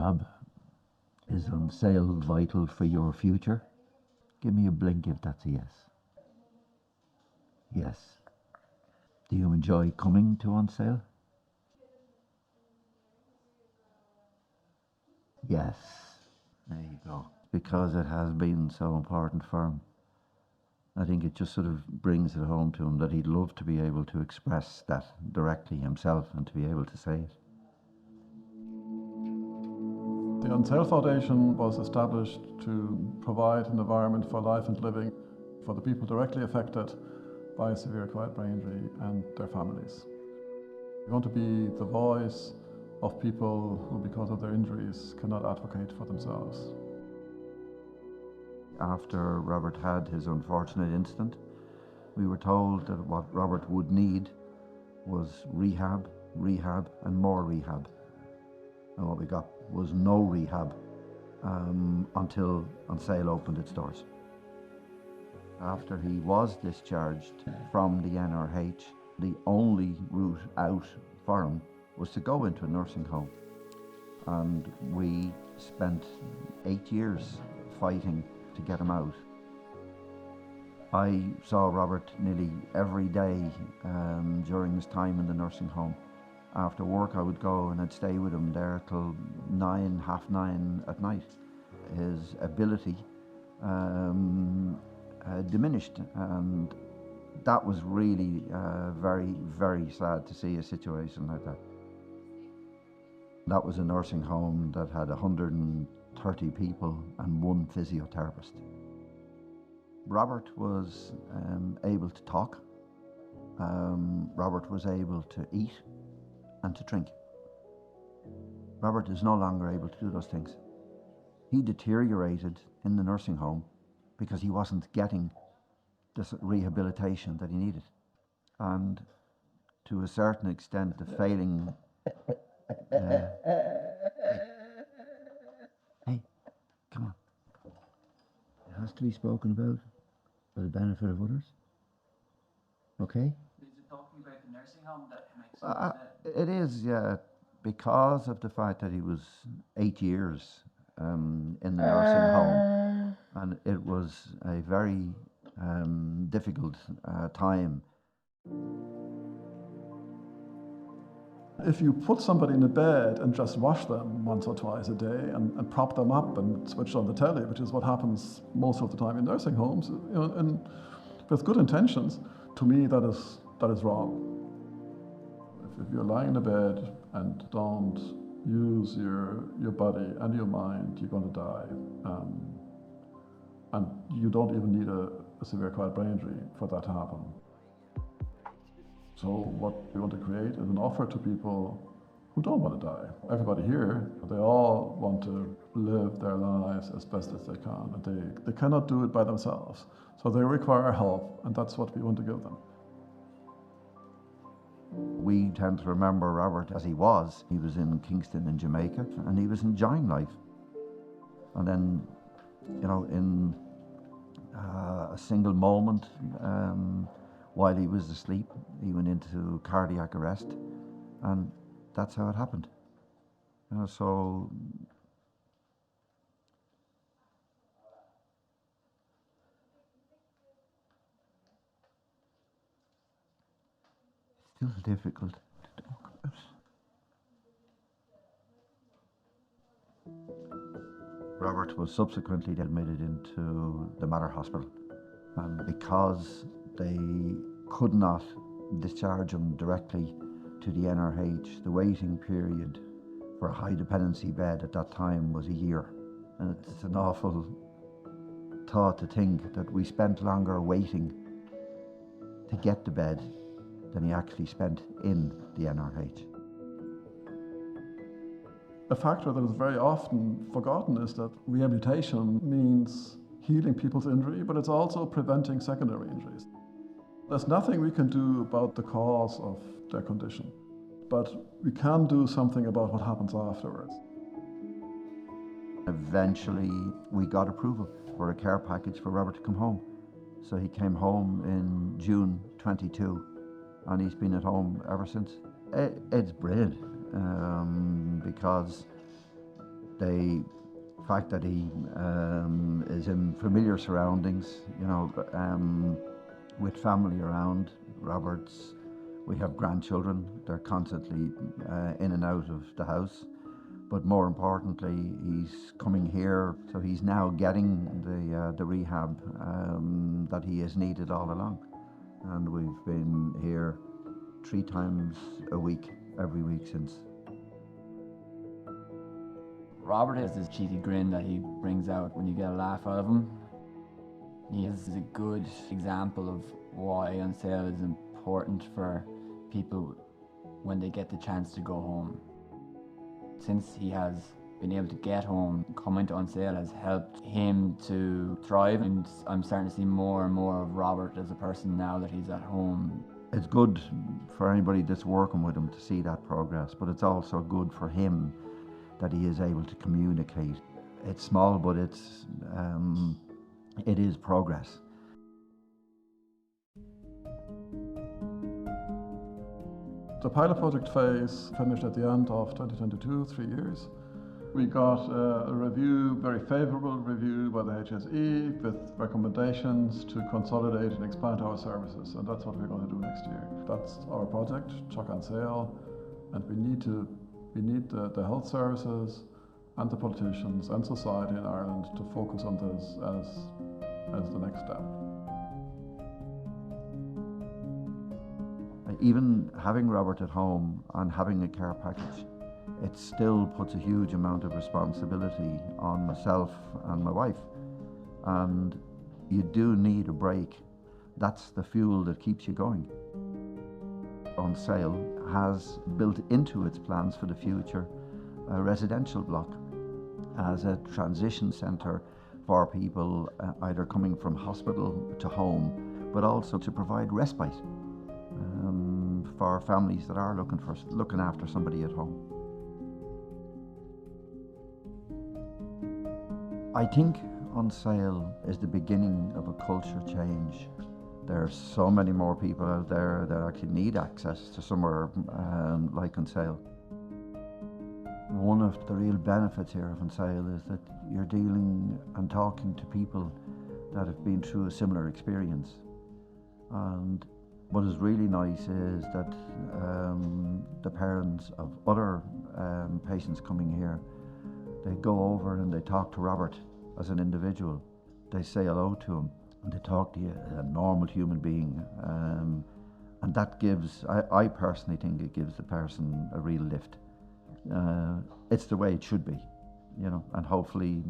Rob, is An Saol vital for your future? Give me a blink if that's a yes. Yes. Do you enjoy coming to An Saol? Yes. There you go. Because it has been so important for him. I think it just sort of brings it home to him that he'd love to be able to express that directly himself and to be able to say it. The An Saol Foundation was established to provide an environment for life and living for the people directly affected by severe acquired brain injury and their families. We want to be the voice of people who, because of their injuries, cannot advocate for themselves. After Robert had his unfortunate incident, we were told that what Robert would need was rehab, and more rehab. And what we got was no rehab until An Saol opened its doors. After he was discharged from the NRH, the only route out for him was to go into a nursing home. And we spent 8 years fighting to get him out. I saw Robert nearly every day during his time in the nursing home. After work I would go and I'd stay with him there till 9, half 9 at night. His ability diminished, and that was really very, very sad to see a situation like that. That was a nursing home that had 130 people and 1 physiotherapist. Robert was able to talk. Robert was able to eat and to drink. Robert is no longer able to do those things. He deteriorated in the nursing home because he wasn't getting the rehabilitation that he needed. And to a certain extent, the failing... Hey, come on. It has to be spoken about for the benefit of others. Okay? Is it talking about the nursing home that makes sense? It is, yeah, because of the fact that he was 8 years in the nursing home, and it was a very difficult time. If you put somebody in a bed and just wash them once or twice a day and prop them up and switch on the telly, which is what happens most of the time in nursing homes, and with good intentions, to me that is wrong. If you're lying in a bed and don't use your body and your mind, you're going to die. And you don't even need a severe acquired brain injury for that to happen. So what we want to create is an offer to people who don't want to die. Everybody here, they all want to live their lives as best as they can, and they cannot do it by themselves. So they require help, and that's what we want to give them. We tend to remember Robert as he was. He was in Kingston in Jamaica, and he was enjoying life. And then, you know, in a single moment, while he was asleep, he went into cardiac arrest, and that's how it happened. You know, so it's still difficult to talk about. Robert was subsequently admitted into the Mater Hospital, and because they could not discharge him directly to the NRH, the waiting period for a high dependency bed at that time was a year. And it's an awful thought to think that we spent longer waiting to get the bed than he actually spent in the NRH. A factor that is very often forgotten is that rehabilitation means healing people's injury, but it's also preventing secondary injuries. There's nothing we can do about the cause of their condition, but we can do something about what happens afterwards. Eventually, we got approval for a care package for Robert to come home. So he came home in June 22, and he's been at home ever since. It's brilliant because The fact that he is in familiar surroundings, with family around. We have grandchildren, they're constantly in and out of the house. But more importantly, he's coming here, so he's now getting the rehab that he has needed all along. And we've been here 3 times a week, every week since. Robert has this cheeky grin that he brings out when you get a laugh out of him. He is a good example of why An Saol is important for people when they get the chance to go home. Since he has been able to get home, coming to An Saol has helped him to thrive, and I'm starting to see more and more of Robert as a person now that he's at home. It's good for anybody that's working with him to see that progress, but it's also good for him that he is able to communicate. It's small, but it is progress. The pilot project phase finished at the end of 2022, 3 years. We got a review, very favourable review by the HSE with recommendations to consolidate and expand our services, and that's what we're going to do next year. That's our project, Chuck An Saol, and we need the health services and the politicians and society in Ireland to focus on this as the next step. Even having Robert at home and having a care package, it still puts a huge amount of responsibility on myself and my wife. And you do need a break. That's the fuel that keeps you going. An Saol has built into its plans for the future a residential block as a transition centre for people either coming from hospital to home, but also to provide respite for families that are looking after somebody at home. I think An Saol is the beginning of a culture change. There's so many more people out there that actually need access to somewhere like An Saol. One of the real benefits here of An Saol is that you're dealing and talking to people that have been through a similar experience. And what is really nice is that the parents of other patients coming here, they go over and they talk to Robert as an individual. They say hello to him and they talk to you as a normal human being. And that gives, I personally think it gives the person a real lift. It's the way it should be, and hopefully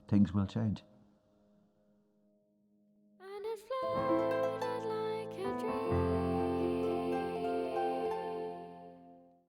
things will change. And it flies.